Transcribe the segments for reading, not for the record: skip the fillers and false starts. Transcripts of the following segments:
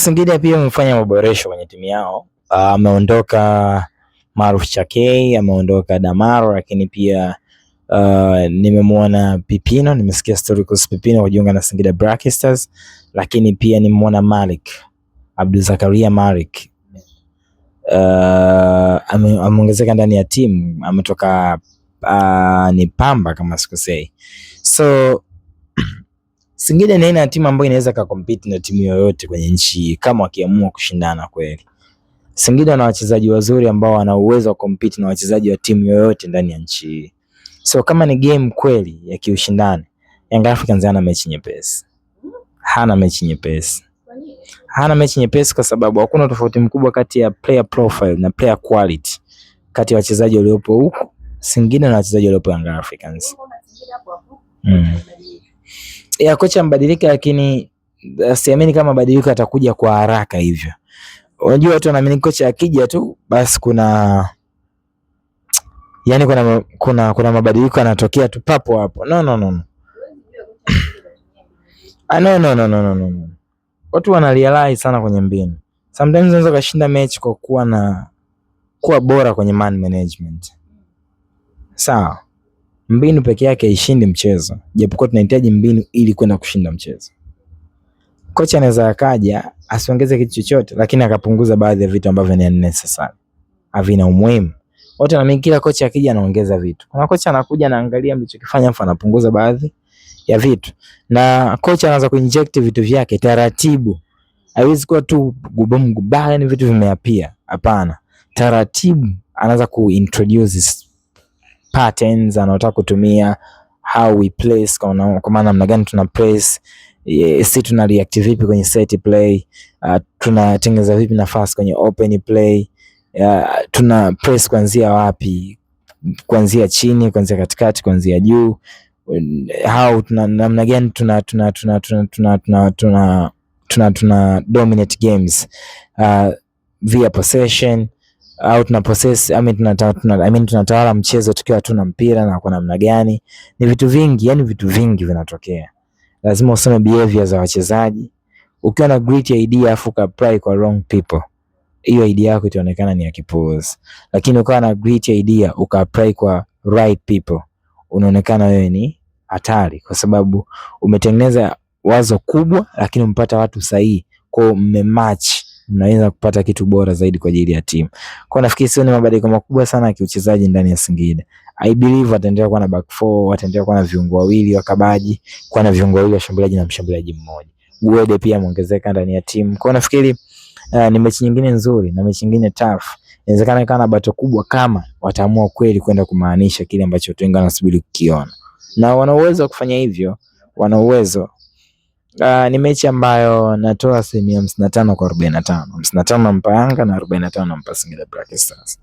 Singida pia wamefanya maboresho kwenye timu yao. Ameondoka Maruf Chakei, ameondoka Damaro, lakini pia nimemwona Pipino, nimesikia story kuhusu Pipino kujiunga na Singida Black Stars, lakini pia nimemwona Malik Abdul Zakaria Malik ameongezeka ndani ya timu, ametoka ni Pamba kama sikosei. So Singida ni aina ya timu ambayo inaweza kucompete na timu yoyote kwenye nchi kama wakiamua kushindana kweli. Singida na wachezaji wazuri ambao wana uwezo wa compete na wachezaji wa timu yoyote ndani ya nchi. So kama ni game kweli ya kiushindani, Young Africans hana mechi nyepesi. Hana mechi nyepesi. Hana mechi nyepesi kwa sababu hakuna tofauti mkubwa kati ya player profile na player quality kati ya wachezaji waliopo huko Singida na wachezaji waliopo Young Africans. Ya kocha mbadilika, lakini siamini kama mabadiliko atakuja kwa haraka hivyo. Unajua watu wanaamini kocha akija tu basi kuna mabadiliko yanatokea tu papo hapo. No. No. Watu wanarealize sana kwenye mbinu. Sometimes unaweza kushinda mechi kwa kuwa bora kwenye man management. Sawa. Mbinu peke yake haishindi mchezo. Japokuwa tunahitaji mbinu ili kwenda kushinda mchezo. Kocha anaweza akaja asiongeze kitu chochote lakini akapunguza baadhi ya vitu ambavyo ni unnecessary. Havina umuhimu. Wote wanaamini kila kocha akija anaongeza vitu. Kuna kocha anakuja anaangalia mlichokifanya afa anapunguza baadhi ya vitu. Na kocha anaanza kuinject vitu vyake taratibu. Haiwezi kuwa tu gubaya ni vitu vimeapia. Hapana. Taratibu anaanza kuintroduce patterns anataka kutumia, how we place, kwa maana namna gani tuna place, si tuna react vipi kwenye set play, tunatengeneza vipi nafasi kwenye open play, tuna press kuanzia wapi, kuanzia chini, kuanzia katikati, kuanzia juu, how namna gani tuna dominate games via possession, au tuna possess, tunatawala mchezo tukiwa tuna mpira na kwa namna gani. Ni vitu vingi, yani vitu vingi vinatokea. Lazima usome behavior za wachezaji. Ukiwa na great idea afu ka apply kwa wrong people, hiyo idea yako itaonekana ni ya kipuuzi. Lakini ukiwa na great idea uka apply kwa right people, unaonekana wewe ni hatari, kwa sababu umetengeneza wazo kubwa lakini umpata watu sahihi, kwa mmematch, mnaweza kupata kitu bora zaidi kwa ajili ya timu. Kwa nafikiri sio ni mabadiliko makubwa sana ya kiuchezaji ndani ya Singida. I believe wataendelea kuwa na back four, wataendelea kuwa na viungo wawili wakabaji, kuwa na viungo wawili washambuliaji na mshambuliaji mmoja. Guede pia ameongezeka ndani ya timu. Kwa nafikiri ni mechi nyingine nzuri na mechi nyingine tough. Inawezekana ikawa na bato kubwa kama wataamua kweli kwenda kumaanisha kile ambacho watu wengi wanasubiri kukiona. Na wana uwezo wa kufanya hivyo, wana uwezo. Ni mechi ambayo natoa 55 kwa 45. 55 nampa Yanga na 45 nampa Singida Black Stars.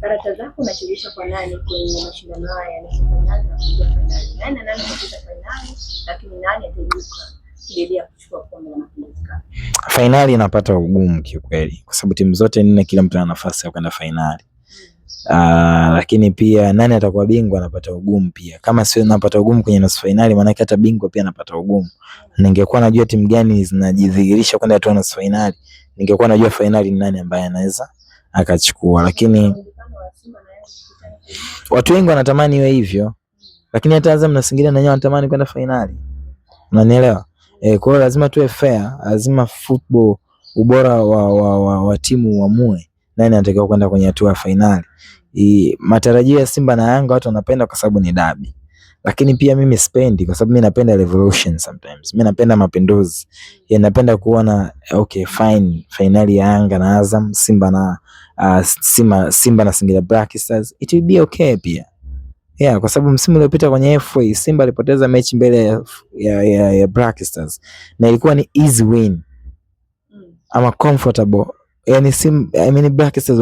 Karata zako unachezesha kwa nani kwenye mashindano haya ya nusu finali na kuja finali? Nani anacheza finali, lakini nani ataibuka kidedea kuchukua kombe la Mapinduzi? Finali inapata ugumu kiukweli, kwa sababu timu zote nne kila mtu ana nafasi ya kwenda finali. Lakini pia nani atakuwa bingwa anapata ugumu pia. Kama sio napata ugumu kwenye nusu finali, maana hata bingwa pia anapata ugumu. Ningekuwa najua timu gani zinajidhihirisha kwenda hatua nusu finali, ningekuwa najua finali ni nani ambaye anaweza akachukua. Lakini watu wengi wanatamani iwe hivyo, lakini hata Azam na Singida na wenyewe wanatamani kwenda finali. Unanielewa? Kwa hiyo lazima tuwe fair, lazima football, ubora wa timu uamue nani anatakiwa kwenda kwenye hatua ya finali. Matarajio ya Simba na Yanga watu wanapenda kwa sababu ni dabi. Lakini pia mimi sipendi kwa sababu mimi napenda revolution sometimes. Mimi napenda mapinduzi. Napenda kuona okay fine, finali ya Yanga na Azam, Simba na Singida Black Stars, it will be okay pia. Kwa sababu msimu uliopita kwenye FA Simba alipoteza mechi mbele ya Black Stars na ilikuwa ni easy win. Ama comfortable. Yani Black Stars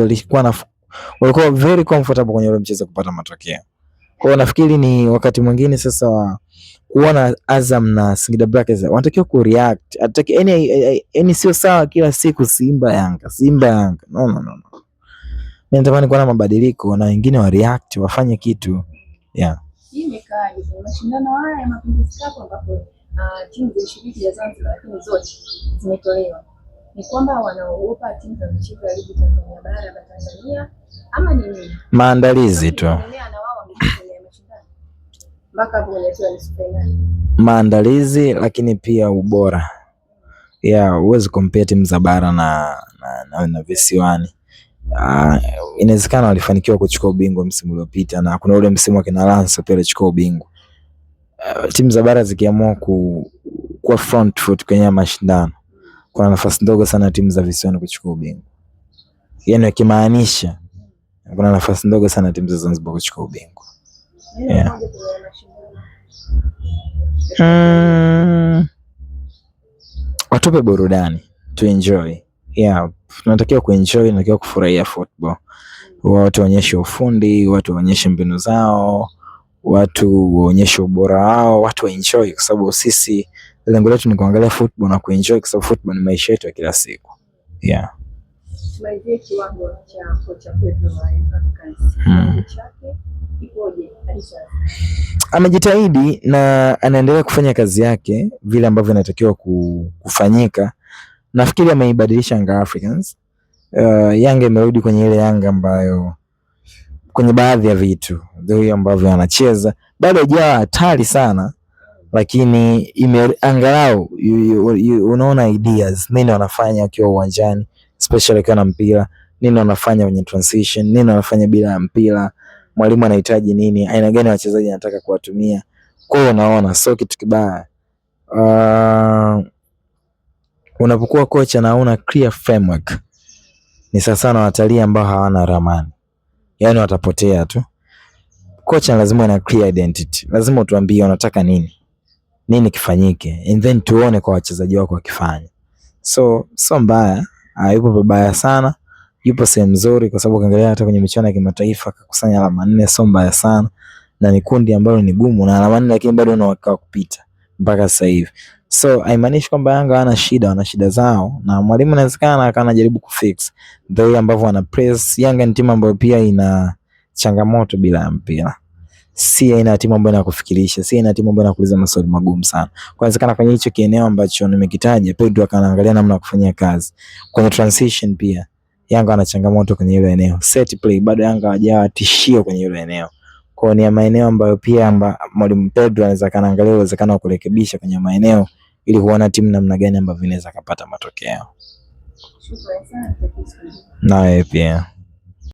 walikuwa very comfortable kwenye ule mchezo kupata matokeo. Kwa hiyo nafikiri ni wakati mwingine sasa kuona Azam na Singida Black Stars wanatakiwa kureact. Any sio sawa kila siku Simba Yanga. No. Mimi natamani kuona mabadiliko na wengine wa react, wafanye kitu. Hii imekaaje kwa mashindano haya ya Mapinduzi Cup ambapo timu zilishiriki ya Zanzibar lakini zote zimetolewa. Ni kwamba wanaogopa timu za michezo ya ligi Tanzania bara na Tanzania ama ni nini? Maandalizi tu. Maandalizi, lakini pia ubora. Huwezi compare timu za bara na visiwani. Inawezekana walifanikiwa kuchukua ubingwa msimu uliopita na kuna ule msimu wa kina Lanso pia alichukua ubingwa. Timu za bara zikiamua kuwa front foot kwenye mashindano, kuna nafasi ndogo sana timu za visiwani kuchukua ubingwa. Yaani ikimaanisha kuna nafasi ndogo sana timu za Zanzibar kuchukua ubingwa. Watupe burudani to enjoy. Tunatakiwa kuenjoy, tunatakiwa kufurahia football. Watu waonyeshe ufundi, watu waonyeshe mbinu zao, watu waonyeshe ubora wao, watu waenjoy, kwa sababu sisi lengo letu ni kuangalia football na kuenjoy, kwa sababu football ni maisha yetu ya kila siku. Tumalizie kiwango cha kocha Pedro wa Africans. Chake ipoje hadi sasa? Amejitahidi na anaendelea kufanya kazi yake vile ambavyo inatakiwa kufanyika. Nafikiri ameibadilisha Yanga Africans. Yanga imerudi kwenye ile Yanga ambayo kwenye baadhi ya vitu ndio ambavyo anacheza bado hajawa hatari sana, lakini angalau unaona ideas nini wanafanya wakiwa uwanjani, especially kwa na mpira, nini wanafanya kwenye transition, nini wanafanya bila mpira, mwalimu anahitaji nini, aina gani wachezaji anataka kuwatumia. Kwa hiyo unaona sio kitu kibaya. Unapokuwa kocha na una clear framework, ni sasa na watalii ambao hawana ramani, yani watapotea tu. Kocha lazima ana clear identity, lazima utuambie unataka nini kifanyike, and then tuone kwa wachezaji wako wakifanya. So mbaya, yupo babaya sana, yupo sehemu nzuri, kwa sababu ukiangalia hata kwenye michuano ya kimataifa akakusanya alama 4, sio mbaya sana, na ni kundi ambalo ni gumu na alama 4, lakini bado unawakaa kupita mpaka sasa hivi. So haimaanishi kwamba Yanga wana shida zao, na mwalimu inawezekana akanajaribu kufix the way ambavyo wana press. Yanga ni timu ambayo pia ina changamoto bila mpira. Si aina timu ambayo inakufikirisha, si aina timu ambayo inakuuliza maswali magumu sana. Kwa inawezekana kwenye hicho kieneo ambacho nimekitaja, Pedro akaangalia namna ya kufanyia kazi. Kwenye transition pia Yanga ana changamoto kwenye hilo eneo. Set play bado Yanga hawajawa tishio kwenye hilo eneo. Kwa ni maeneo ambayo pia mwalimu Pedro anaweza kaangalia uwezekano wa kurekebisha kwenye maeneo ili kuona timu namna gani ambavyo inaweza kupata matokeo. Naye pia